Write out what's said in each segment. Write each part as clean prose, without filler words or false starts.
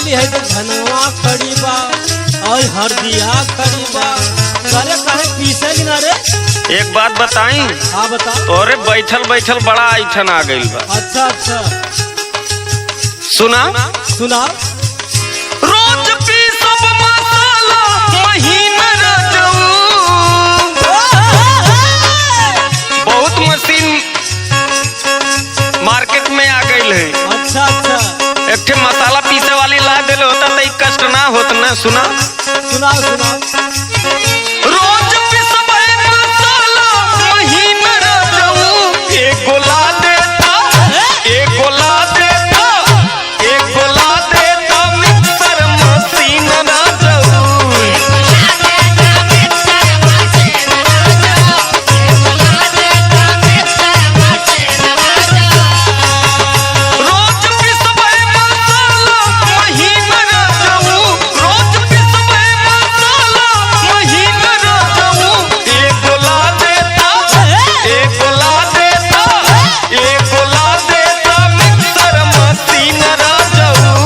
ली है तो धनवा खड़ी बा और हरदिया खड़ी बा। अरे काहे पीसे कि ना रे? एक बात बताई। हाँ बता। तोरे बैठल बैठल बड़ा ऐठन आ गइल बा। अच्छा अच्छा सुना सुना। रोज पीसब मसाला महीना रजऊ। बहुत मशीन मार्केट में आ गई है। अच्छा अच्छा एक ठे मसाला पीसे वाली ला देले होता तो कष्ट ना होता ना। सुना सुना सुना। रोज पीसबे मसाला महीना रजऊ। एगो ला देता एगो ला देता एगो ला देता मिक्सर मशीन रजऊ। रोज पीसबे मसाला महीना रजऊ। रोज पीसबे मसाला महीना रजऊ। एगो ला देता एगो ला देता एगो ला देता मिक्सर मशीन रजऊ।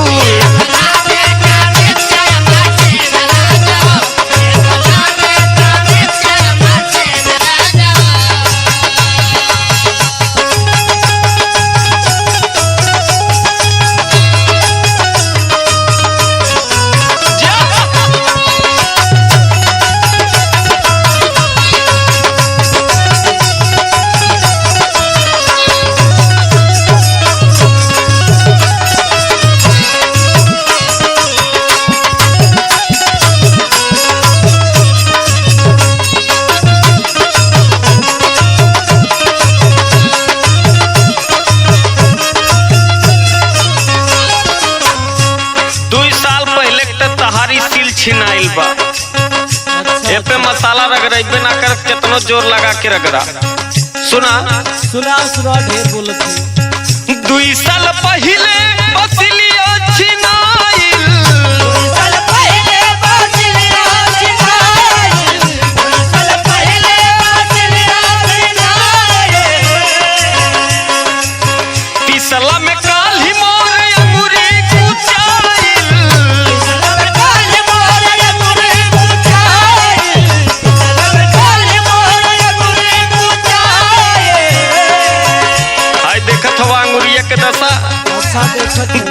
छिनाइल बा। ए पे मसाला रगड़बे ना कर कितनो जोर लगा के रगड़ा। सुना सुना सुना ढेर बोलत है। 2 साल पहले बसलियो छिनाइल। 2 साल पहले बसलियो छिनाइल। 2 साल पहले बसलियो छिनाइल। पिसला में काली मोर अंगूरी कुचाइल। के दशा। अच्छा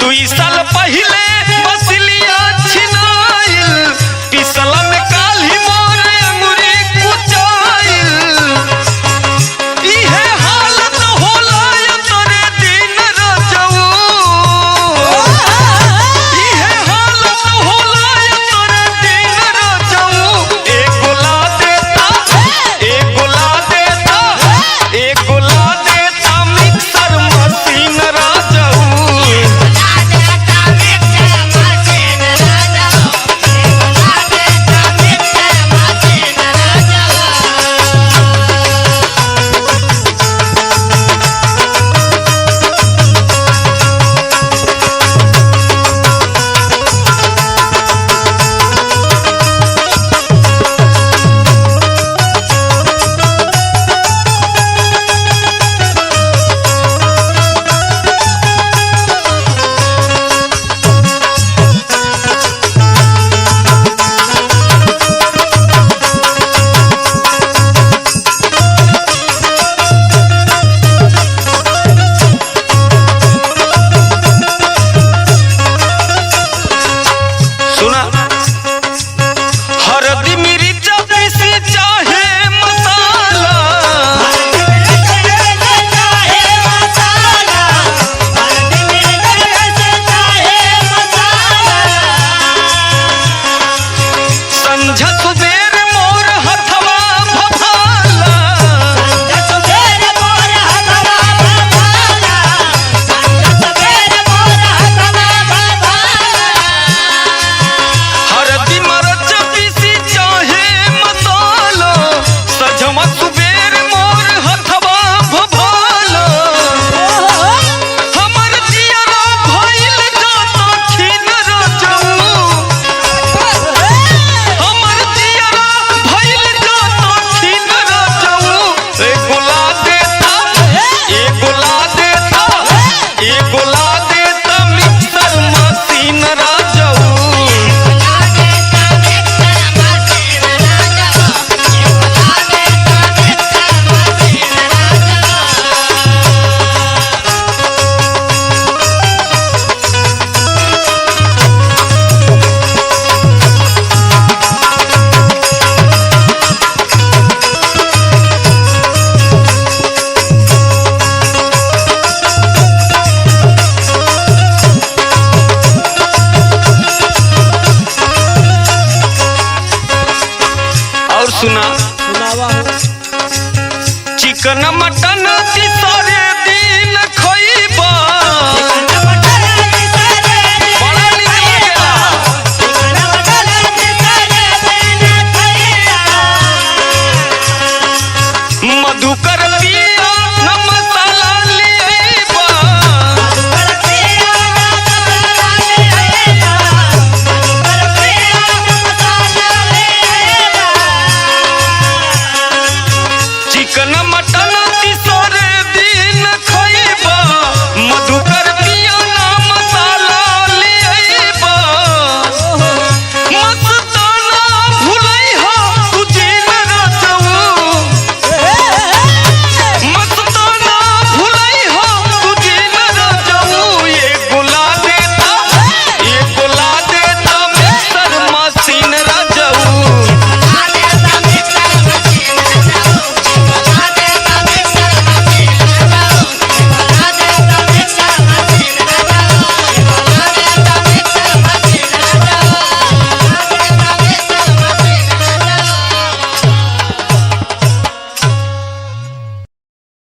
2 साल पहले बसलिया छिनाइल। पिसला में काली मोर अंगूरी कुचाइल। इहे हालत होला तोरे दिन रजऊ। इहे हालत होला तोरे दिन रजऊ। एगो ला देता एगो ला देता एगो ला देता मिक्सर मशीन रजऊ। हमर और सुना सुनावा हो। चिकन मटन तीसरे दिन खइबा